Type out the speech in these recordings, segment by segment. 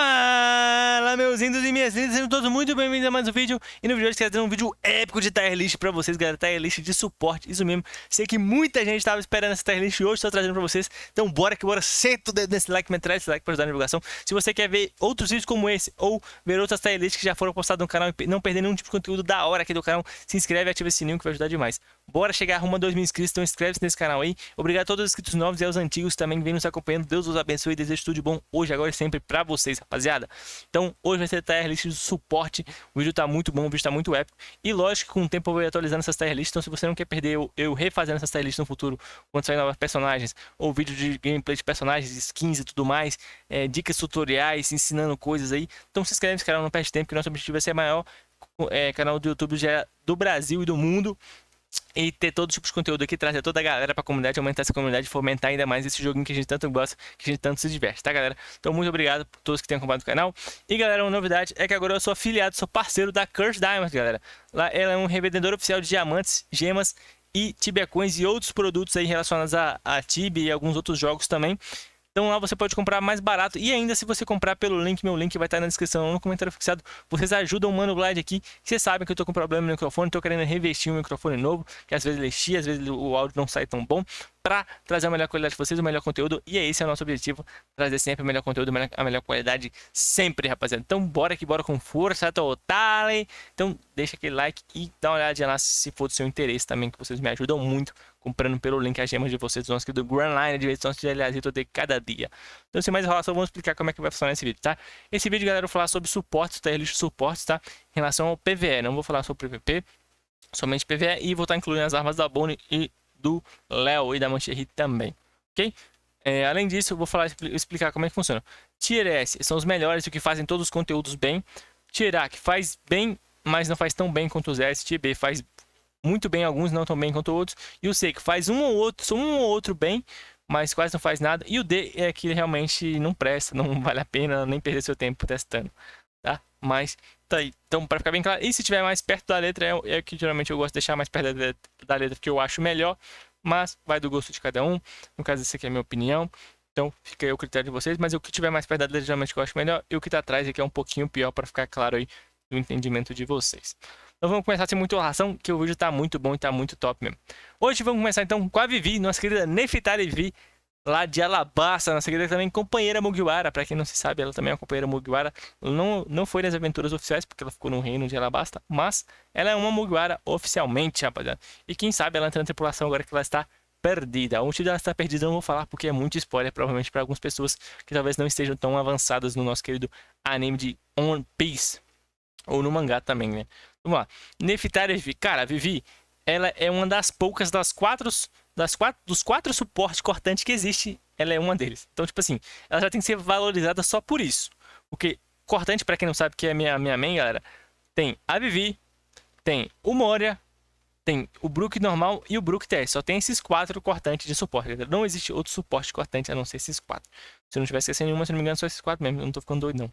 Fala, meus lindos e minhas lindas, sejam todos muito bem-vindos a mais um vídeo. E no vídeo de hoje quero trazer um vídeo épico de tier list pra vocês, galera. Tier list de suporte, isso mesmo. Sei que muita gente estava esperando essa tier list e hoje estou trazendo pra vocês. Então bora que bora, senta o dedo nesse like, me traz esse like pra ajudar na divulgação. Se você quer ver outros vídeos como esse ou ver outras tier lists que já foram postadas no canal e não perder nenhum tipo de conteúdo da hora aqui do canal, se inscreve e ativa esse sininho que vai ajudar demais. Bora chegar rumo a 2.000 inscritos, então inscreve-se nesse canal aí. Obrigado a todos os inscritos novos e aos antigos também que vêm nos acompanhando. Deus os abençoe e desejo tudo de bom hoje, agora e sempre pra vocês, rapaziada. Então hoje vai ser tier list de suporte. O vídeo tá muito bom, o vídeo tá muito épico. E lógico que com o tempo eu vou atualizando essas tier lists. Então se você não quer perder eu refazendo essas tier lists no futuro, quando sair novos personagens, ou vídeo de gameplay de personagens, skins e tudo mais, dicas tutoriais, ensinando coisas aí. Então se inscreve nesse canal, não perde tempo, que nosso objetivo é ser maior canal do YouTube do Brasil e do mundo. E ter todo tipo de conteúdo aqui, trazer toda a galera pra comunidade, aumentar essa comunidade, fomentar ainda mais esse joguinho que a gente tanto gosta, que a gente tanto se diverte, tá, galera? Então muito obrigado por todos que têm acompanhado o canal. E galera, uma novidade é que agora eu sou afiliado, sou parceiro da Curse Diamond, galera. Lá ela é um revendedor oficial de diamantes, gemas e Tibia Coins e outros produtos aí relacionados a Tibia e alguns outros jogos também. Então lá você pode comprar mais barato e ainda se você comprar pelo link, meu link vai estar na descrição ou no comentário fixado, vocês ajudam o Mano Glide aqui. Vocês sabem que eu tô com problema no microfone, tô querendo revestir um microfone novo, que às vezes ele chia, às vezes o áudio não sai tão bom, para trazer a melhor qualidade para vocês, o melhor conteúdo, e esse é o nosso objetivo, trazer sempre o melhor conteúdo, a melhor qualidade sempre, rapaziada. Então bora que bora com força total. Então deixa aquele like e dá uma olhadinha lá se for do seu interesse também, que vocês me ajudam muito comprando pelo link as gemas de vocês, do nosso querido Grand Line de edição de aliásito de cada dia. Então sem mais enrolação, vamos explicar como é que vai funcionar esse vídeo, tá? Esse vídeo, galera, eu vou falar sobre suportes, tier list suportes, tá? Em relação ao PvE, não vou falar sobre PvP, somente PvE, e vou estar incluindo as armas da Bonnie e do Léo e da Mancherry também, ok? Além disso, eu vou explicar como é que funciona. Tier S são os melhores, o que fazem todos os conteúdos bem. Tier A, que faz bem, mas não faz tão bem quanto os S. Tier B faz muito bem, alguns não tão bem quanto outros. E o C, que faz um ou outro bem, mas quase não faz nada. E o D é que realmente não presta, não vale a pena nem perder seu tempo testando, tá? Mas tá aí. Então, para ficar bem claro, e se tiver mais perto da letra, é que geralmente eu gosto de deixar mais perto da letra, que eu acho melhor, mas vai do gosto de cada um. No caso, essa aqui é a minha opinião. Então, fica aí o critério de vocês, mas o que tiver mais perto da letra, geralmente eu acho melhor, e o que tá atrás aqui é um pouquinho pior, para ficar claro aí do entendimento de vocês. Então vamos começar sem muita enrolação, que o vídeo tá muito bom e tá muito top mesmo. Hoje vamos começar então com a Vivi, nossa querida Nefertari Vivi, lá de Alabasta, nossa querida também companheira Mugiwara. Pra quem não se sabe, ela também é uma companheira Mugiwara. Não foi nas aventuras oficiais, porque ela ficou no reino de Alabasta, mas ela é uma Mugiwara oficialmente, rapaziada. E quem sabe ela entra na tripulação agora que ela está perdida. O motivo dela estar perdida eu não vou falar, porque é muito spoiler, provavelmente para algumas pessoas que talvez não estejam tão avançadas no nosso querido anime de One Piece. Ou no mangá também, né? Vamos lá. Nefertari Vivi. Cara, a Vivi, ela é uma das poucas dos quatro suportes cortantes que existe, ela é uma deles. Então, tipo assim, ela já tem que ser valorizada só por isso. Porque cortante, pra quem não sabe que é minha main, galera, tem a Vivi, tem o Moria, tem o Brook normal e o Brook TS. Só tem esses quatro cortantes de suporte, galera. Não existe outro suporte cortante a não ser esses quatro. Se eu não tiver esquecendo nenhuma, se não me engano, só esses quatro mesmo. Eu não tô ficando doido, não.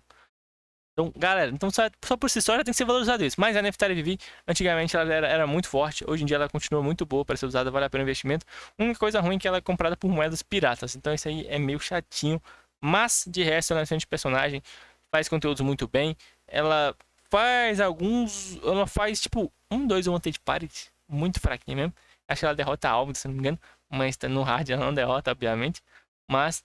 Então, galera, então só por si só já tem que ser valorizado isso. Mas a Nefertari Vivi, antigamente ela era muito forte. Hoje em dia ela continua muito boa para ser usada, vale a pena o investimento. A única coisa ruim é que ela é comprada por moedas piratas. Então isso aí é meio chatinho. Mas, de resto, ela é um excelente personagem. Faz conteúdos muito bem. Ela faz Ela faz, tipo, 1-2 Wanted Party. Muito fraquinho mesmo. Acho que ela derrota a Alvin, se não me engano. Mas no hard ela não derrota, obviamente. Mas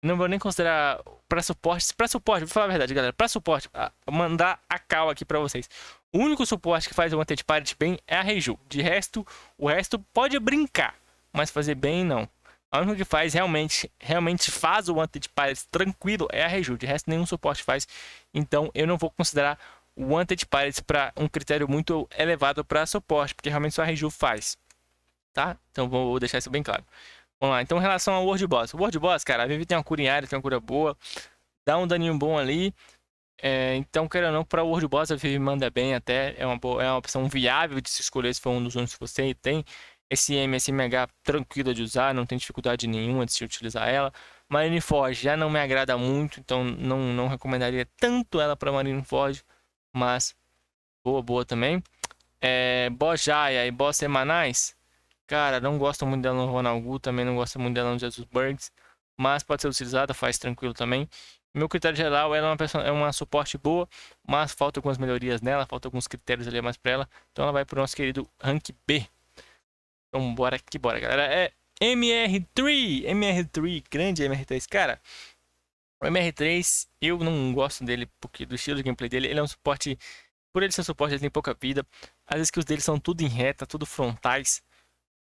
não vou nem considerar pra suporte. Pra suporte, vou falar a verdade, galera. Pra suporte, mandar a cal aqui pra vocês. O único suporte que faz o Wanted Pirate bem é a Reiju. De resto, o resto pode brincar, mas fazer bem não. A única que faz realmente faz o Wanted Pirate tranquilo é a Reiju. De resto, nenhum suporte faz. Então, eu não vou considerar o Wanted Pirate para um critério muito elevado para suporte, porque realmente só a Reiju faz, tá? Então, vou deixar isso bem claro. Vamos lá, então em relação ao World Boss. O World Boss, cara, a Vivi tem uma cura em área, tem uma cura boa. Dá um daninho bom ali. Então, querendo ou não, para o World Boss a Vivi manda bem até. É uma opção viável de se escolher se for um dos únicos que você tem. SM, SMH tranquila de usar, não tem dificuldade nenhuma de se utilizar ela. Marineford já não me agrada muito, então não recomendaria tanto ela para Marineford. Mas boa também. Boss Jaya e Boss Semanais. Cara, não gosto muito dela no Ronalgu, também não gosto muito dela no Jesus Burgs. mas pode ser utilizada, faz tranquilo também. Meu critério geral, ela é uma suporte boa, mas falta algumas melhorias nela, falta alguns critérios ali a mais para ela. Então ela vai para o nosso querido Rank B. Então bora que bora, galera. É MR3, grande MR3, cara. O MR3, eu não gosto dele porque do estilo de gameplay dele, ele é um suporte, por ele ser suporte, ele tem pouca vida. As skills dele são tudo em reta, tudo frontais.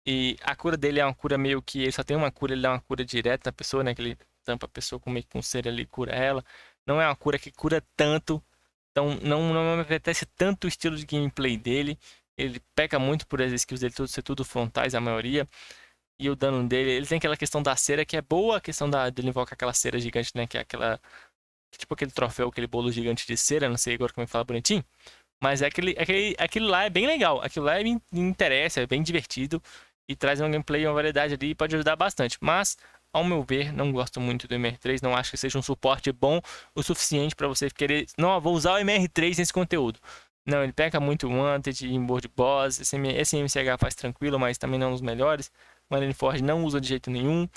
E a cura dele é uma cura meio que, ele só tem uma cura, ele dá uma cura direta na pessoa, né, que ele tampa a pessoa com meio que um cera ali, cura ela. Não é uma cura que cura tanto, então não me apetece tanto o estilo de gameplay dele. Ele peca muito por as skills dele ser tudo frontais, a maioria. E o dano dele, ele tem aquela questão da cera que é boa, a questão dele invocar aquela cera gigante, né? Que é aquela, tipo aquele troféu, aquele bolo gigante de cera, não sei agora como é que fala bonitinho. Mas aquele lá é bem legal, aquilo lá me interessa, é bem divertido. E traz uma gameplay, uma variedade ali e pode ajudar bastante. Mas, ao meu ver, não gosto muito do MR3, não acho que seja um suporte bom o suficiente para você querer... Não, vou usar o MR3 nesse conteúdo. Não, ele peca muito o Wanted em board boss, esse MCH faz tranquilo, mas também não é um dos melhores. Marineford não usa de jeito nenhum.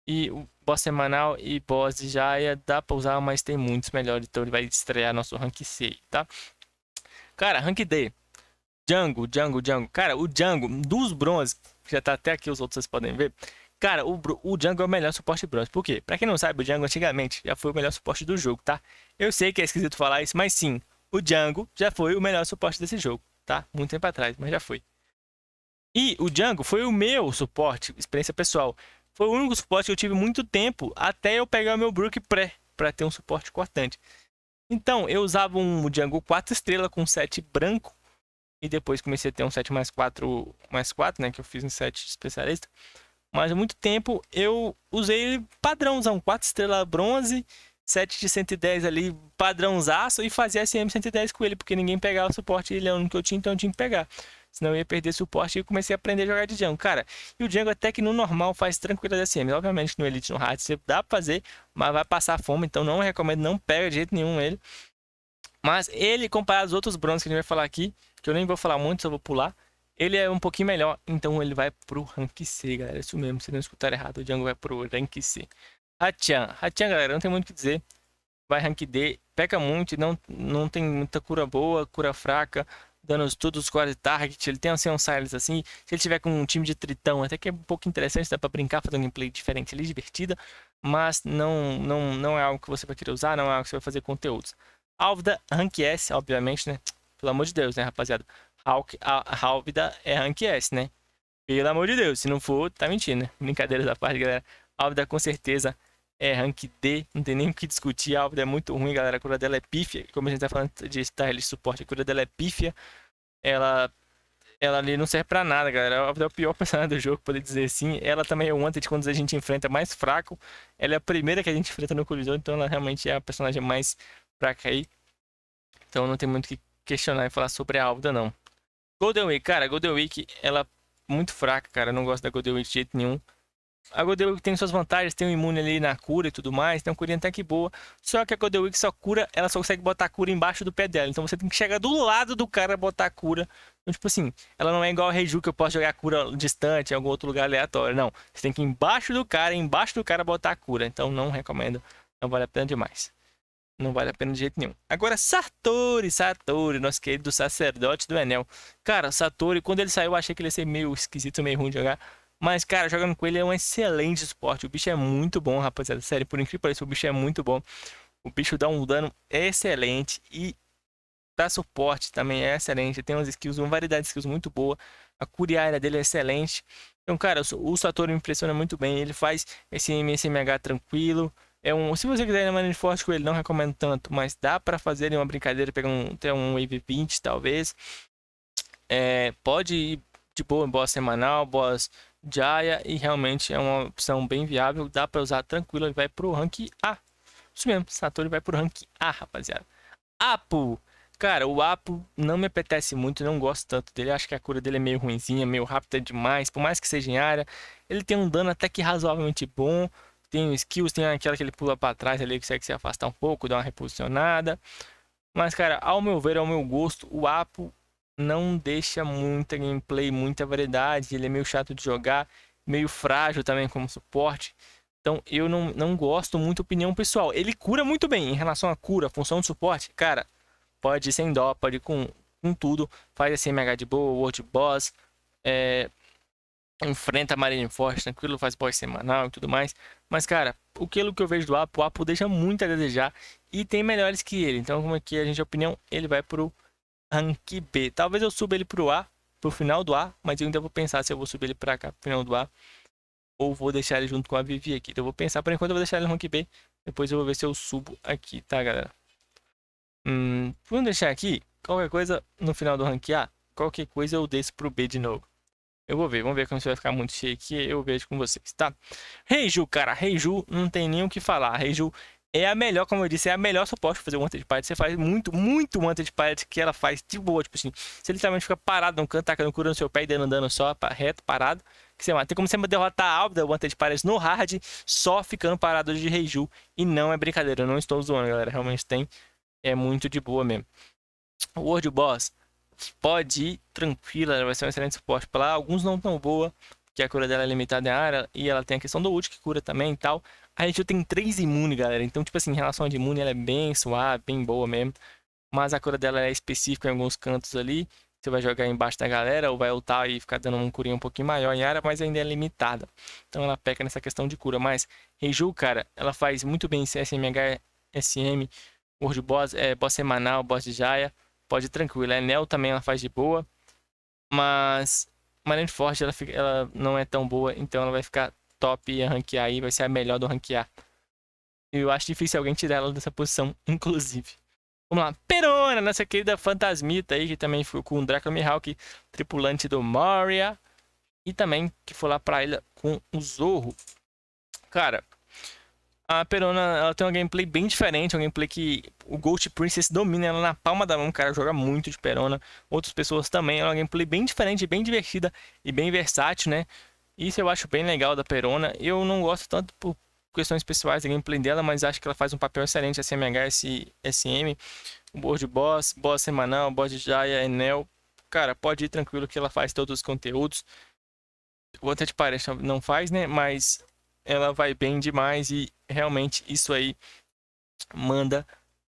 E o boss semanal e boss de Jaya dá pra usar, mas tem muitos melhores. Então ele vai estrear nosso rank C, tá? Cara, rank D. Django. Cara, o Django dos bronze, já tá até aqui, os outros vocês podem ver. Cara, o Django é o melhor suporte bronze. Por quê? Pra quem não sabe, o Django antigamente já foi o melhor suporte do jogo, tá? Eu sei que é esquisito falar isso, mas sim, o Django já foi o melhor suporte desse jogo, tá? Muito tempo atrás, mas já foi. E o Django foi o meu suporte, experiência pessoal. Foi o único suporte que eu tive muito tempo até eu pegar o meu Brook pré para ter um suporte cortante. Então, eu usava um Django 4 estrelas com 7 branco. E depois comecei a ter um 7 mais 4, né? Que eu fiz um 7 especialista. Mas há muito tempo eu usei ele padrãozão. 4 estrelas bronze, 7 de 110 ali, padrãozaço. E fazia SM 110 com ele, porque ninguém pegava o suporte. Ele é o único que eu tinha, então eu tinha que pegar. Senão eu ia perder suporte e comecei a aprender a jogar de Django. Cara, e o Django até que no normal faz tranquilo de SM. Obviamente no Elite, no Hard, você dá pra fazer, mas vai passar fome. Então não recomendo, não pega de jeito nenhum ele. Mas ele, comparado aos outros bronzes que a gente vai falar aqui, que eu nem vou falar muito, só vou pular, ele é um pouquinho melhor. Então ele vai pro Rank C, galera. Isso mesmo, se não escutaram errado, o Django vai pro Rank C. Hachan, galera, não tem muito o que dizer. Vai Rank D, peca muito, não tem muita cura boa, cura fraca. Danos todos quase target, ele tem assim um silence assim. Se ele tiver com um time de tritão, até que é um pouco interessante, dá pra brincar, fazer um gameplay diferente ali, divertida. Mas não é algo que você vai querer usar, não é algo que você vai fazer conteúdos. Álvida, Rank S, obviamente, né? Pelo amor de Deus, né, rapaziada? Álvida é Rank S, né? Pelo amor de Deus, se não for, tá mentindo, né? Brincadeiras da parte, galera. Álvida com certeza é Rank D, não tem nem o que discutir. A Álvida é muito ruim, galera. A cura dela é pífia. Como a gente tá falando de style de suporte, a cura dela é pífia. Ela ali não serve pra nada, galera. A Álvida é o pior personagem do jogo, poder dizer assim. Ela também é o Wanted quando a gente enfrenta mais fraco. Ela é a primeira que a gente enfrenta no colisão, então ela realmente é a personagem mais fraca aí. Então não tem muito o que questionar e falar sobre a Álvida, não. Golden Week, cara, Golden Week, ela é muito fraca, cara. Eu não gosto da Golden Week de jeito nenhum. A Golden Week tem suas vantagens, tem um imune ali na cura e tudo mais, tem uma curinha até que boa. Só que a Golden Week só cura, ela só consegue botar a cura embaixo do pé dela. Então você tem que chegar do lado do cara botar a cura. Então, tipo assim, ela não é igual a Reiju que eu posso jogar a cura distante em algum outro lugar aleatório. Não, você tem que ir embaixo do cara botar a cura. Então não recomendo, não vale a pena demais. Não vale a pena de jeito nenhum. Agora, Satori, nosso querido sacerdote do Enel. Cara, Satori, quando ele saiu, eu achei que ele ia ser meio esquisito, meio ruim de jogar. Mas, cara, jogando com ele é um excelente suporte. O bicho é muito bom, rapaziada. Sério, por incrível que pareça, o bicho é muito bom. O bicho dá um dano excelente. E pra suporte também é excelente. Tem umas skills, uma variedade de skills muito boa. A curiária dele é excelente. Então, cara, o Satori me impressiona muito bem. Ele faz esse MSMH tranquilo. Se você quiser ir na Marineford com ele, não recomendo tanto, mas dá pra fazer uma brincadeira, pegar até um Wave 20, talvez. Pode ir de boa em boss semanal, boss Jaya, e realmente é uma opção bem viável, dá pra usar tranquilo, ele vai pro rank A. Isso mesmo, Satori vai pro rank A, rapaziada. Apo! Cara, o Apo não me apetece muito, não gosto tanto dele, acho que a cura dele é meio ruinzinha, meio rápida demais, por mais que seja em área. Ele tem um dano até que razoavelmente bom. Tem skills, tem aquela que ele pula pra trás ali, que consegue se afastar um pouco, dar uma reposicionada. Mas, cara, ao meu ver, ao meu gosto, o Apo não deixa muita gameplay, muita variedade. Ele é meio chato de jogar, meio frágil também como suporte. Então eu não gosto muito, opinião pessoal. Ele cura muito bem em relação à cura, função de suporte. Cara, pode ir sem dó, pode ir com tudo. Faz assim MH de boa, World Boss. Enfrenta Marineford tranquilo, faz boss semanal e tudo mais. Mas, cara, aquilo que eu vejo do Apo, o Apo deixa muito a desejar. E tem melhores que ele. Então, como aqui a gente a opinião, ele vai pro rank B. Talvez eu suba ele pro A, pro final do A. Mas eu ainda vou pensar se eu vou subir ele pra cá, pro final do A. Ou vou deixar ele junto com a Vivi aqui. Então eu vou pensar, por enquanto eu vou deixar ele no rank B. Depois eu vou ver se eu subo aqui, tá, galera? Vamos deixar aqui. Qualquer coisa no final do rank A. Qualquer coisa eu desço pro B de novo. Eu vou ver, vamos ver como isso vai ficar muito cheio aqui. Eu vejo com vocês, tá? Reiju, cara, Reiju não tem nem o que falar. Reiju é a melhor, como eu disse, é a melhor suporte pra fazer Wanted Pirate. Você faz muito Wanted Pirate que ela faz de boa. Tipo assim, você literalmente fica parado no canto, tacando cura no seu pé e dando dano só, reto, parado. Que você mata. Tem como você derrotar a Alba da Wanted Pirate no hard, só ficando parado de Reiju. E não é brincadeira, eu não estou zoando, galera. Realmente tem. É muito de boa mesmo. O World Boss pode ir tranquila, vai ser um excelente suporte para lá. Alguns não tão boa, porque a cura dela é limitada em área e ela tem a questão do ult que cura também e tal. A gente tem 3 imune, galera. Então, tipo assim, em relação a de imune, ela é bem suave, bem boa mesmo. Mas a cura dela é específica em alguns cantos ali. Você vai jogar embaixo da galera ou vai ultar e ficar dando um curinho um pouquinho maior em área, mas ainda é limitada. Então ela peca nessa questão de cura. Mas Reiju, cara, ela faz muito bem CSMH, SM, World Boss, boss semanal, boss de Jaya. Pode ir tranquilo. A Enel também ela faz de boa. Mas Marineford ela não é tão boa. Então ela vai ficar top e ranquear aí. Vai ser a melhor do ranquear. Eu acho difícil alguém tirar ela dessa posição, inclusive. Vamos lá. Perona, nossa querida fantasmita aí. Que também foi com o Drácula Mihawk, tripulante do Moria. E também que foi lá pra ilha com o Zorro. Cara, a Perona, ela tem uma gameplay bem diferente, uma gameplay que o Ghost Princess domina ela na palma da mão, cara, joga muito de Perona. Outras pessoas também, é uma gameplay bem diferente, bem divertida e bem versátil, né? Isso eu acho bem legal da Perona. Eu não gosto tanto por questões pessoais da gameplay dela, mas acho que ela faz um papel excelente, SMH, SM, World Boss, Boss semanal, Boss de Jaya, Enel. Cara, pode ir tranquilo que ela faz todos os conteúdos. O Wanted Pirate não faz, né? Mas ela vai bem demais e realmente isso aí manda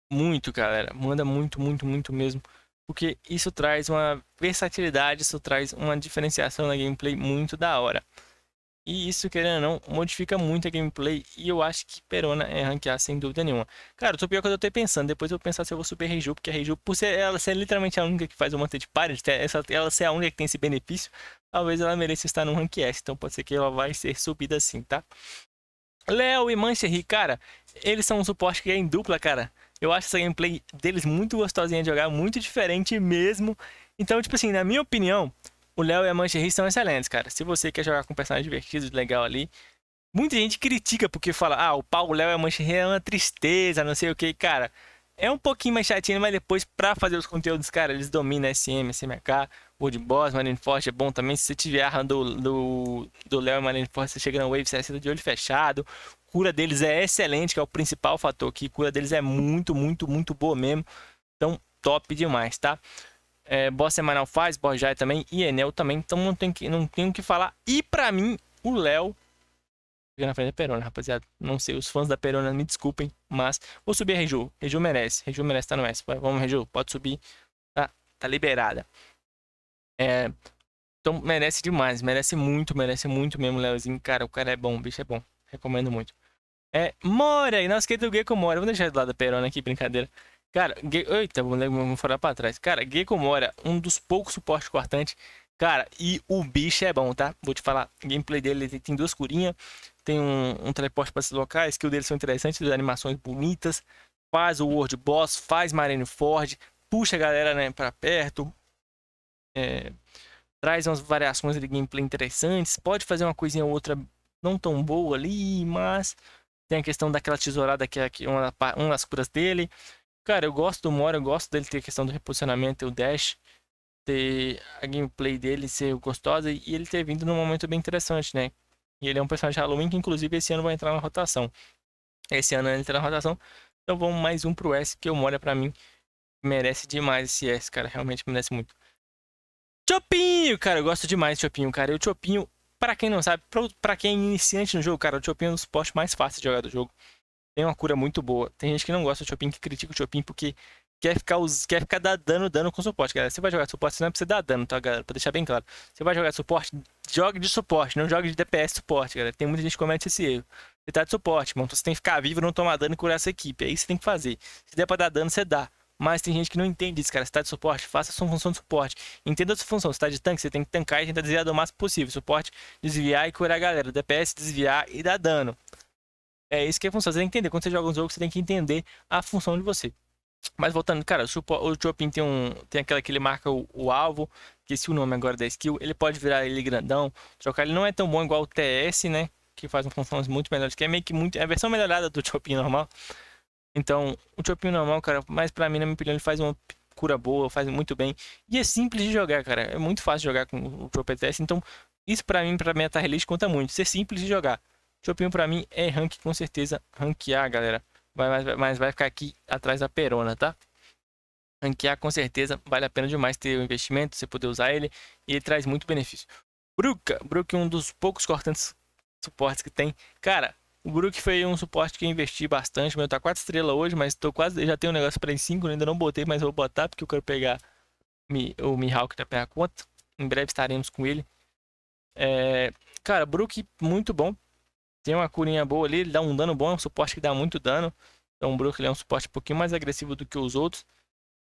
muito, galera. Manda muito, muito, muito mesmo. Porque isso traz uma versatilidade, isso traz uma diferenciação na gameplay muito da hora. E isso, querendo ou não, modifica muito a gameplay. E eu acho que Perona é ranquear sem dúvida nenhuma. Cara, eu tô pior que eu tô pensando. Depois eu vou pensar se eu vou subir Reiju. Porque a Reiju, por ela ser literalmente a única que faz o Wanted Pirate, ela ser a única que tem esse benefício, talvez ela mereça estar no rank S. Então pode ser que ela vai ser subida assim, tá? Léo e Mancherry, cara, eles são um suporte que é em dupla, cara. Eu acho essa gameplay deles muito gostosinha de jogar, muito diferente mesmo. Então, tipo assim, na minha opinião, o Léo e a Mancherry são excelentes, cara. Se você quer jogar com um personagem divertido, legal ali. Muita gente critica porque fala, o Paulo, Léo e a Mancherry é uma tristeza, não sei o que, cara. É um pouquinho mais chatinho, mas depois, pra fazer os conteúdos, cara, eles dominam SM, SMK, World Boss, Marineford é bom também. Se você tiver a run do Léo e Marineford, você chega na Wave, você assista de olho fechado. Cura deles é excelente, que é o principal fator aqui. Cura deles é muito, muito, muito boa mesmo. Então, top demais, tá? Boss semanal faz, Boss Jaya também e Enel também. Então, não tenho o que falar. E pra mim, o Léo fica na frente da Perona, rapaziada. Não sei, os fãs da Perona me desculpem, mas vou subir a Reiju. Reiju merece estar no S. Vamos, Reiju, pode subir. Tá liberada. Então merece demais, merece muito mesmo, Leozinho. Cara, o cara é bom, o bicho é bom. Recomendo muito. Mora, nossa querido Gecko Mora. Vou deixar do lado da Perona aqui, brincadeira. Cara, eita, vamos falar pra trás. Cara, Gecko Mora, um dos poucos suportes cortantes. Cara, e o bicho é bom, tá? Vou te falar, o gameplay dele tem 2 curinhas. Tem um teleporte para esses locais, skill deles são interessantes, animações bonitas. Faz o World Boss, faz Marineford, puxa a galera, né, pra perto. Traz umas variações de gameplay interessantes. Pode fazer uma coisinha ou outra não tão boa ali, mas tem a questão daquela tesourada que é uma das curas dele. Cara, eu gosto do Mora, eu gosto dele ter a questão do reposicionamento e o dash. Ter a gameplay dele ser gostosa e ele ter vindo num momento bem interessante, né? E ele é um personagem de Halloween que inclusive esse ano vai entrar na rotação. Esse ano ele entra na rotação. Então vamos mais um pro S, que o Mora pra mim merece demais esse S, cara. Realmente merece muito. Chopinho, cara, eu gosto demais de Chopinho, cara. E o Chopinho pra quem não sabe, pra quem é iniciante no jogo, cara, o Chopin é um dos suportes mais fáceis de jogar do jogo. Tem uma cura muito boa. Tem gente que não gosta do Chopin, que critica o Chopin porque quer ficar dando com suporte, galera. Você vai jogar de suporte, você não é pra você dar dano, tá, galera? Pra deixar bem claro. Você vai jogar de suporte, jogue de suporte, não jogue de DPS suporte, galera. Tem muita gente que comete esse erro. Você tá de suporte, mano. Você tem que ficar vivo, não tomar dano e curar essa equipe. É isso que você tem que fazer. Se der pra dar dano, você dá. Mas tem gente que não entende isso, cara. Você tá de suporte, faça a sua função de suporte. Entenda a sua função. Você tá de tanque, você tem que tancar e tentar desviar do máximo possível. Suporte, desviar e curar a galera. DPS, desviar e dar dano. É isso que é a função. Você tem que entender. Quando você joga um jogo, você tem que entender a função de você. Mas voltando, cara, o Chopin tem aquela que ele marca o alvo, esqueci o nome agora da skill, ele pode virar ele grandão, trocar, ele não é tão bom igual o TS, né, que faz funções muito melhores, que é meio que muito, é a versão melhorada do Chopin normal. Então, o Chopin normal, cara, mas pra mim, na minha opinião, ele faz uma cura boa, faz muito bem, e é simples de jogar, cara, é muito fácil de jogar com o Chopin TS, então isso pra mim, pra minha tier list, conta muito, ser simples de jogar. Chopin pra mim é rank, com certeza, ranquear, galera. Mas vai ficar aqui atrás da Perona, tá? Ranquear com certeza vale a pena demais ter o investimento, você poder usar ele. E ele traz muito benefício. Brook é um dos poucos cortantes suportes que tem. Cara, o Brook foi um suporte que eu investi bastante. O meu tá 4 estrelas hoje, mas tô quase, já tenho um negócio para em 5. Ainda não botei, mas vou botar porque eu quero pegar o Mihawk pra pegar a conta. Em breve estaremos com ele. Cara, Brook muito bom. Tem uma curinha boa ali, ele dá um dano bom, é um suporte que dá muito dano. Então o Brook ele é um suporte um pouquinho mais agressivo do que os outros.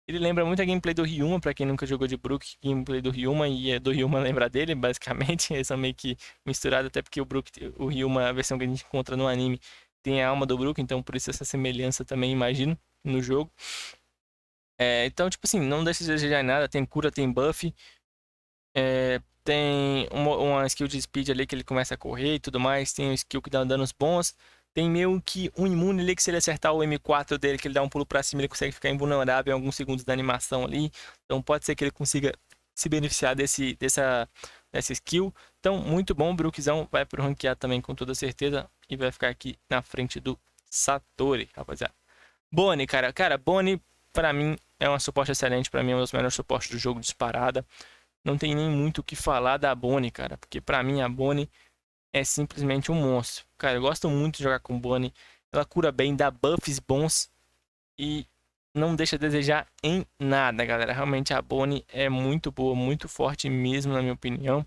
Ele lembra muito a gameplay do Ryuma, pra quem nunca jogou de Brook, gameplay do Ryuma, e do Ryuma lembra dele, basicamente. Eles são meio que misturados, até porque o Ryuma, a versão que a gente encontra no anime, tem a alma do Brook, então por isso essa semelhança também, imagino, no jogo. Então, tipo assim, não deixa de desejar nada, tem cura, tem buff. Tem uma skill de speed ali que ele começa a correr e tudo mais. Tem um skill que dá danos bons. Tem meio que um imune ali que se ele acertar o M4 dele, que ele dá um pulo pra cima, ele consegue ficar invulnerável em alguns segundos da animação ali. Então pode ser que ele consiga se beneficiar dessa skill. Então muito bom, o Brookzão vai pro ranquear também com toda certeza. E vai ficar aqui na frente do Satori, rapaziada. Bonnie, cara. Cara, Bonnie pra mim é um suporte excelente. Pra mim é um dos melhores suportes do jogo disparada. Não tem nem muito o que falar da Bonnie, cara. Porque pra mim a Bonnie é simplesmente um monstro. Cara, eu gosto muito de jogar com Bonnie. Ela cura bem, dá buffs bons. E não deixa a desejar em nada, galera. Realmente a Bonnie é muito boa, muito forte mesmo, na minha opinião.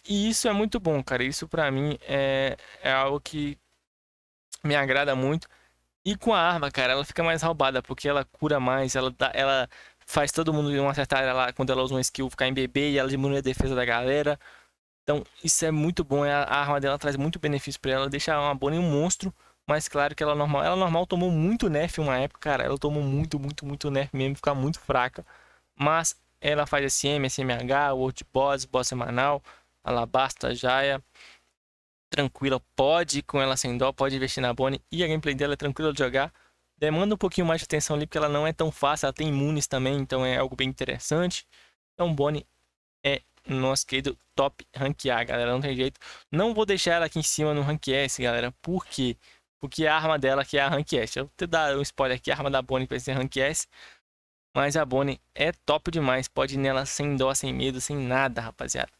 E isso é muito bom, cara. Isso pra mim é algo que me agrada muito. E com a arma, cara, ela fica mais roubada. Porque ela cura mais, ela faz todo mundo em uma certa área lá, quando ela usa uma skill, ficar em BB e ela diminui a defesa da galera. Então, isso é muito bom. A arma dela traz muito benefício pra ela. Deixa uma Bonnie um monstro. Mas claro que ela normal tomou muito nerf uma época, cara. Ela tomou muito nerf mesmo, ficar muito fraca. Mas ela faz SM, SMH, World Boss, Boss semanal, Alabasta, Jaya. Tranquila, pode com ela sem dó, pode investir na Bonnie. E a gameplay dela é tranquila de jogar. Demanda um pouquinho mais de atenção ali, porque ela não é tão fácil. Ela tem imunes também, então é algo bem interessante. Então, Bonnie é nosso querido top rank A, galera. Não tem jeito. Não vou deixar ela aqui em cima no rank S, galera. Por quê? Porque a arma dela que é a rank S. Eu vou te dar um spoiler aqui. A arma da Bonnie vai ser rank S. Mas a Bonnie é top demais. Pode ir nela sem dó, sem medo, sem nada, rapaziada.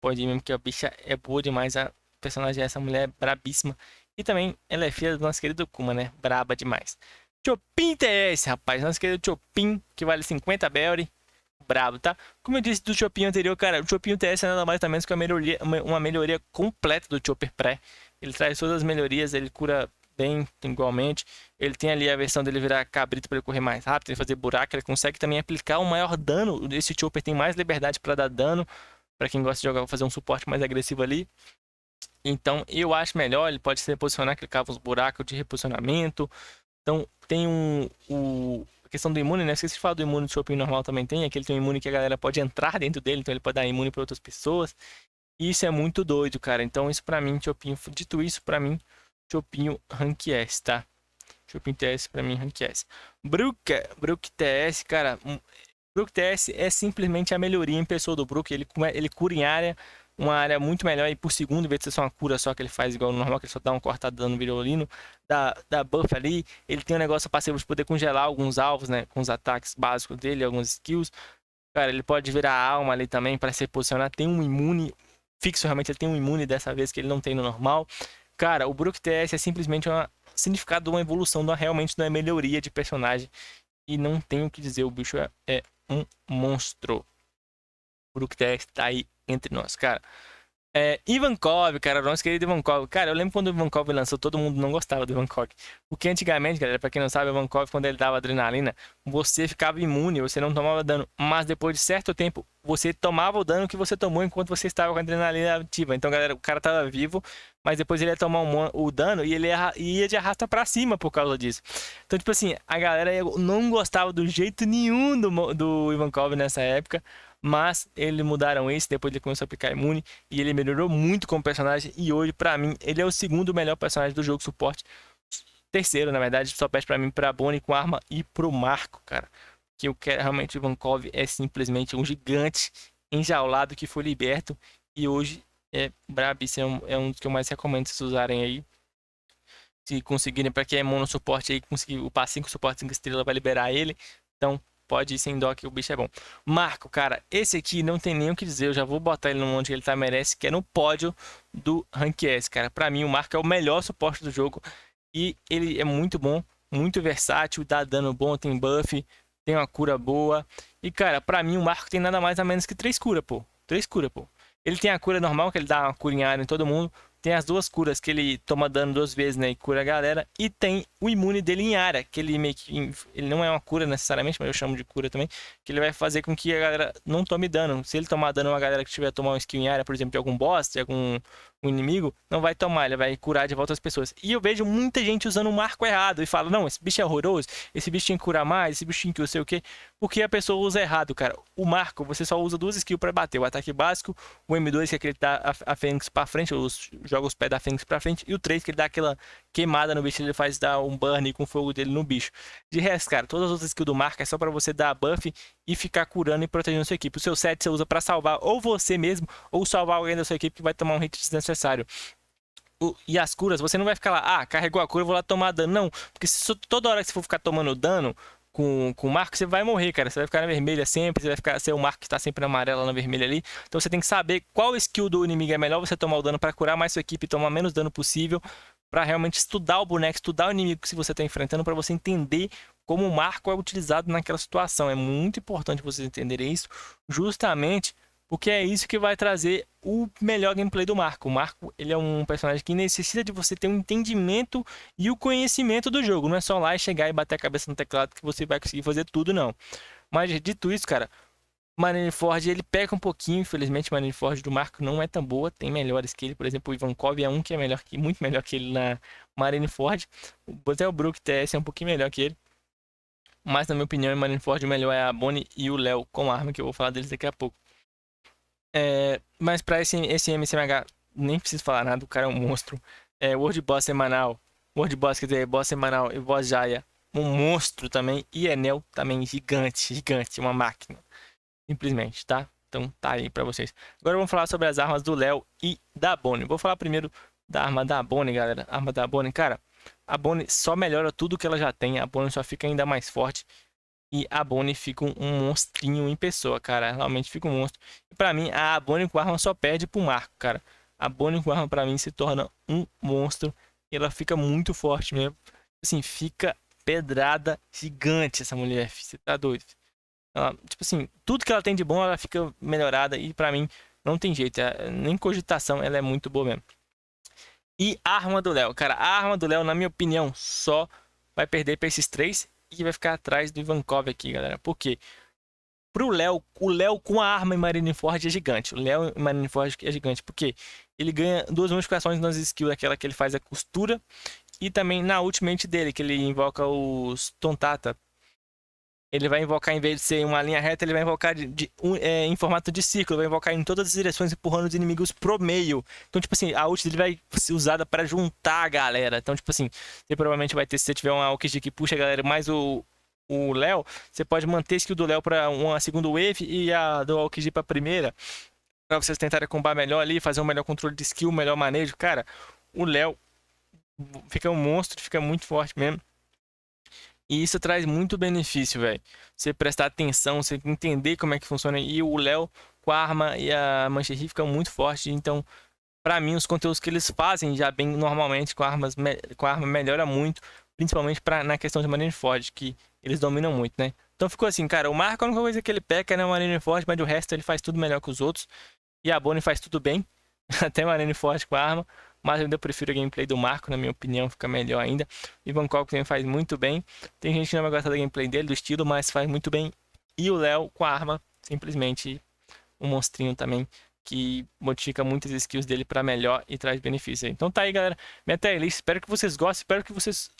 Pode ir mesmo que a bicha é boa demais. A personagem dessa mulher é brabíssima. E também ela é filha do nosso querido Kuma, né? Braba demais. Chopin TS, rapaz. Nosso querido Chopin, que vale 50 Belry. Brabo, tá? Como eu disse do Chopin anterior, cara, o Chopin TS é nada mais ou menos que uma melhoria completa do Chopper Pré. Ele traz todas as melhorias, ele cura bem igualmente. Ele tem ali a versão dele virar cabrito para ele correr mais rápido, ele fazer buraco, ele consegue também aplicar um maior dano. Esse Chopper tem mais liberdade para dar dano, para quem gosta de jogar, fazer um suporte mais agressivo ali. Então eu acho melhor, ele pode se reposicionar, clicar os buracos de reposicionamento. Então tem a questão do imune, né? Esqueci de falar do imune do Chopin normal também tem. Aquele tem um imune que a galera pode entrar dentro dele, então ele pode dar imune para outras pessoas. E isso é muito doido, cara. Então isso pra mim, Chopin, dito isso, pra mim, Chopinho Rank S, tá? Chopin TS pra mim, Rank S. Brook TS, cara. Brook TS é simplesmente a melhoria em pessoa do Brook. Ele cura em área, uma área muito melhor e por segundo, em vez de ser só uma cura só que ele faz igual no normal, que ele só dá uma cortada dando virolino, dá buff ali. Ele tem um negócio passivo de poder congelar alguns alvos, né, com os ataques básicos dele, alguns skills. Cara, ele pode virar alma ali também para se posicionar. Tem um imune fixo, realmente ele tem um imune dessa vez que ele não tem no normal. Cara, o Brook TS é simplesmente um significado de uma evolução, realmente não é melhoria de personagem. E não tenho o que dizer, o bicho é um monstro. O Brook TS tá aí entre nós, cara. Ivankov, cara, nosso querido Ivankov. Cara, eu lembro quando o Ivankov lançou, todo mundo não gostava do Ivankov. Porque antigamente, galera, pra quem não sabe, o Ivankov, quando ele dava adrenalina, você ficava imune, você não tomava dano. Mas depois de certo tempo, você tomava o dano que você tomou enquanto você estava com a adrenalina ativa. Então, galera, o cara tava vivo, mas depois ele ia tomar o dano e ele ia de arrasta pra cima por causa disso. Então, tipo assim, a galera não gostava do jeito nenhum do Ivankov nessa época. Mas eles mudaram isso, depois ele começou a aplicar imune e ele melhorou muito como personagem. E hoje, pra mim, ele é o segundo melhor personagem do jogo suporte. Terceiro, na verdade, só perde pra mim pra Bonnie com arma e pro Marco, cara. Que eu quero realmente, o Ivankov é simplesmente um gigante enjaulado que foi liberto. E hoje é brabíssimo, é um dos que eu mais recomendo vocês usarem aí. Se conseguirem, pra quem é mono suporte aí, conseguir upar 5 suporte 5 estrelas, vai liberar ele. Então, pode ir sem dó que o bicho é bom. Marco, cara, esse aqui não tem nem o que dizer. Eu já vou botar ele no onde ele tá merece, que é no pódio do Rank S, cara. Pra mim, o Marco é o melhor suporte do jogo. E ele é muito bom, muito versátil, dá dano bom, tem buff, tem uma cura boa. E, cara, pra mim, o Marco tem nada mais ou menos que 3 curas, pô. 3 curas, pô. Ele tem a cura normal, que ele dá uma cura em área em todo mundo. Tem as 2 curas que ele toma dano 2 vezes, né? E cura a galera. E tem o imune dele em área, que ele meio que... Ele não é uma cura necessariamente, mas eu chamo de cura também. Que ele vai fazer com que a galera não tome dano. Se ele tomar dano, uma galera que tiver a tomar um skill em área, por exemplo, de algum boss, de algum inimigo, não vai tomar. Ele vai curar de volta as pessoas. E eu vejo muita gente usando o Marco errado. E fala, não, esse bicho é horroroso. Esse bicho tinha que curar mais. Esse bicho tinha que não sei o quê. Porque a pessoa usa errado, cara. O Marco, você só usa 2 skills pra bater. O ataque básico, o M2, que é aquele que dá a Fênix pra frente, joga os pés da Fênix pra frente, e o 3, que ele dá aquela queimada no bicho, ele faz dar um burn com o fogo dele no bicho. De resto, cara, todas as outras skills do Marco é só pra você dar buff e ficar curando e protegendo a sua equipe. O seu set você usa pra salvar ou você mesmo, ou salvar alguém da sua equipe que vai tomar um hit desnecessário. E as curas, você não vai ficar lá, carregou a cura, vou lá tomar dano. Não, porque toda hora que você for ficar tomando dano com o Marco, você vai morrer, cara. Você vai ficar na vermelha sempre, você vai ficar ser o Marco que tá sempre na amarela, na vermelha ali. Então você tem que saber qual skill do inimigo é melhor você tomar o dano para curar mais sua equipe e tomar menos dano possível, para realmente estudar o boneco, estudar o inimigo que você tá enfrentando, para você entender como o Marco é utilizado naquela situação. É muito importante vocês entenderem isso, justamente porque é isso que vai trazer o melhor gameplay do Marco. O Marco, ele é um personagem que necessita de você ter um entendimento e o conhecimento do jogo. Não é só lá e chegar e bater a cabeça no teclado que você vai conseguir fazer tudo, não. Mas, dito isso, cara, Marineford, ele peca um pouquinho. Infelizmente, Marineford do Marco não é tão boa. Tem melhores que ele. Por exemplo, o Ivankov é um que é muito melhor que ele na Marineford. Até o Brook TS é um pouquinho melhor que ele. Mas, na minha opinião, em Marineford, o melhor é a Bonnie e o Léo com arma, que eu vou falar deles daqui a pouco. Mas pra esse MCMH, nem preciso falar nada, o cara é um monstro. World Boss semanal, World Boss, quer dizer, Boss semanal e Boss Jaya, um monstro também. E Enel também, gigante, uma máquina. Simplesmente, tá? Então tá aí pra vocês. Agora vamos falar sobre as armas do Léo e da Bonnie. Vou falar primeiro da arma da Bonnie, galera. A arma da Bonnie, cara, a Bonnie só melhora tudo que ela já tem. A Bonnie só fica ainda mais forte. E a Bonnie fica um monstrinho em pessoa, cara. Realmente fica um monstro. E pra mim, a Bonnie com arma só perde pro Marco, cara. A Bonnie com arma pra mim se torna um monstro. E ela fica muito forte mesmo. Assim, fica pedrada gigante essa mulher. Você tá doido. Ela, tipo assim, tudo que ela tem de bom, ela fica melhorada. E pra mim, não tem jeito. Nem cogitação, ela é muito boa mesmo. E a arma do Léo, cara. A arma do Léo, na minha opinião, só vai perder pra esses 3. E vai ficar atrás do Ivankov aqui, galera. Por quê? Pro Léo, o Léo com a arma em Marineford é gigante. O Léo em Marineford é gigante. Porque ele ganha 2 modificações nas skills, aquela que ele faz a costura. E também na ultimate dele, que ele invoca os Tontata. Ele vai invocar, em vez de ser uma linha reta, ele vai invocar em formato de círculo. Vai invocar em todas as direções, empurrando os inimigos pro meio. Então, tipo assim, a ult dele vai ser usada para juntar a galera. Então, tipo assim, você provavelmente vai ter, se você tiver uma Aokiji que puxa a galera mais o Léo, você pode manter a skill do Léo para uma segunda wave e a do Aokiji para primeira. Para vocês tentarem combar melhor ali, fazer um melhor controle de skill, um melhor manejo. Cara, o Léo fica um monstro, fica muito forte mesmo. E isso traz muito benefício, velho. Você prestar atenção, você entender como é que funciona. E o Léo com a arma e a Mancherry ficam muito fortes, então pra mim os conteúdos que eles fazem já bem normalmente com a arma melhora muito, principalmente na questão de Marineford, que eles dominam muito, né? Então ficou assim, cara, o Marco a única coisa que ele peca é o Marineford, mas o resto ele faz tudo melhor que os outros, e a Bonnie faz tudo bem, até Marineford com a arma, mas eu ainda prefiro a gameplay do Marco, na minha opinião, fica melhor ainda. E Bangkok também faz muito bem. Tem gente que não vai gostar da gameplay dele, do estilo, mas faz muito bem. E o Léo com a arma, simplesmente um monstrinho também, que modifica muitas skills dele para melhor e traz benefícios aí. Então tá aí, galera, minha tier list. Espero que vocês gostem, espero que vocês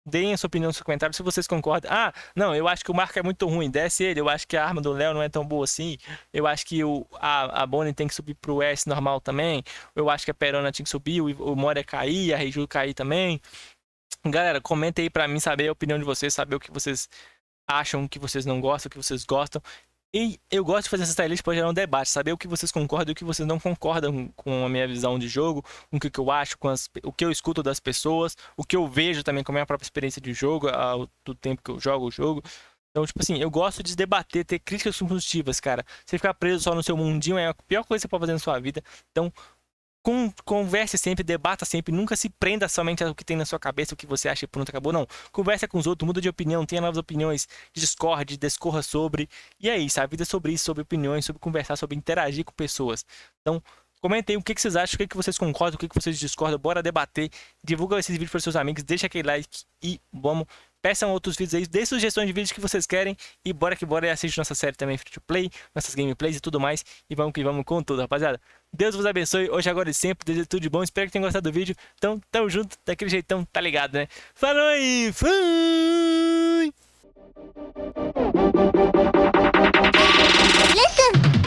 deem a sua opinião nos comentários se vocês concordam. Ah, não, eu acho que o Marco é muito ruim, desce ele. Eu acho que a arma do Léo não é tão boa assim. Eu acho que a Bonnie tem que subir pro S normal também. Eu acho que a Perona tinha que subir, o Moria cair, a Reiju cair também. Galera, comenta aí pra mim saber a opinião de vocês, saber o que vocês acham, o que vocês não gostam, o que vocês gostam. E eu gosto de fazer essa tier list para gerar um debate, saber o que vocês concordam e o que vocês não concordam com a minha visão de jogo, com o que eu acho, o que eu escuto das pessoas, o que eu vejo também com a minha própria experiência de jogo, do tempo que eu jogo o jogo. Então, tipo assim, eu gosto de debater, ter críticas construtivas, cara. Você ficar preso só no seu mundinho é a pior coisa que você pode fazer na sua vida. Então, converse sempre, debata sempre, nunca se prenda somente ao que tem na sua cabeça, o que você acha e pronto, acabou, não. Conversa com os outros, muda de opinião, tenha novas opiniões, discorde, discorra sobre, e é isso, a vida é sobre isso, sobre opiniões, sobre conversar, sobre interagir com pessoas. Então, comentem o que vocês acham, o que vocês concordam, o que vocês discordam, bora debater, divulga esses vídeos para seus amigos, deixa aquele like e vamos, peçam outros vídeos aí, dê sugestões de vídeos que vocês querem e bora que bora e assiste nossa série também free to play, nossas gameplays e tudo mais, e vamos que vamos com tudo, rapaziada. Deus vos abençoe, hoje, agora e sempre, desejo tudo de bom, espero que tenham gostado do vídeo, então tamo junto, daquele jeitão, tá ligado, né? Falou aí, fui! Listen.